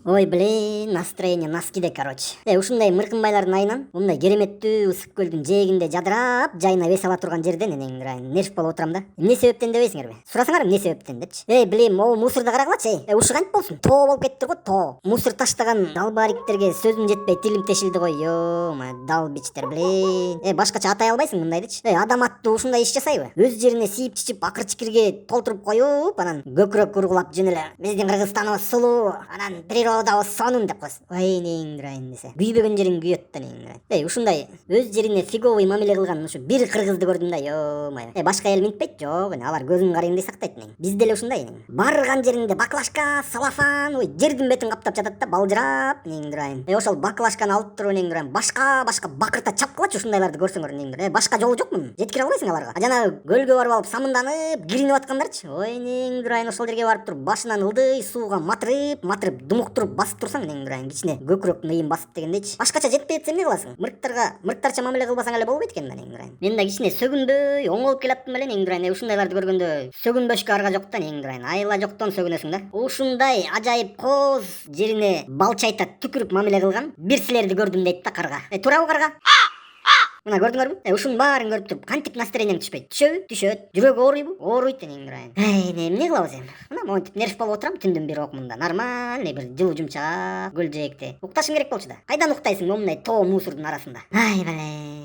Ой, блин, настроение носкиде, короче. Ушундай мыркынбайлардын айынан, мындай кереметтүү ысык көлдүн жээгинде жадырап, жайына эс ала турган жерден нервь болуп отурам да. Эмне себептен дебейсиңерби? Сурасаңар эмне себептен депчи. Блин, могу мусорду карагылачы, ушу кантип болсун? Тоо болуп кетиптир го, тоо. Мусор таштаган далбаариктерге сөзүм жетпей тилим тешилди го, ё-ма, далбичтер, блин. Башкача атай албайсың мындайдычы. Адам аттуу ушундай иш жасайбы? Өз жерине сийип чичип, акыр чикирге толтуруп коюп, анан көкүрөк ургулап жөн эле биздин Кыргызстаныбыз сулуу, анан природабыз сонун деп койсун. Ой, неңдирайын десе. Күйбөгөн жериң күйөт да неңдирайын. Ушундай өз жерине фиговый мамиле кылган ушу бир кыргызды көрдүм да, ё-моё. Башка эл минтпейт, жок, алар көзүн карайын сактайт. Биз деле ушундай. Барган жеринде баклажка, салафан, ой, жердин бетин каптап жатат да, балжырап, неңдирайын. Ошол баклажканы алып туруп неңдирайын, башка бакырта чапкылачы ушундайларды көрсөңөр неңдир. Башка жолу жокму? Жеткире албайсың аларга. Жана көлгө барып алып самынданып, киринип аткандарчы. Ой, неңдирайын, ошол жерге барып туруп башынан ылдый сууга матырып, думуктуруп басып турсаң неңдирайын, кичине көкүрөк ныйын басып дегендейчи. Башкача жетпей атса эмне кыласың? Мырыктарча мамиле кылбасаң эле болбойт экен да неңдирайын. Мен да кичине сөгүнбөй, оңолуп келаттым эле неңдирайын. Ушундайларды көргөндө сөгүнбөшкө арга жок да неңдирайын. Айла жоктон сөгүнөсүң да. Ушундай ажайып кооз жерине балчайта түкүрүп мамиле кылган бир силерди көрдүм дейт да карга. Туурабы карга? Мына көрдүңөрбү? Ушунун баарын көрүп туруп кантип настроениең түшпөйт? Түшөбү? Түшөт. Жүрөгү ооруйбу? Ооруйт неңдирайын. Эмне кылабыз эми? Мына монтип нерв болуп отурам түндүн бир окумунда. Нормальный бир жылуу жумчак көл жээкте. Укташың керек болчу да. Кайдан уктайсың момундай тоо мусордун арасында? Ай бале.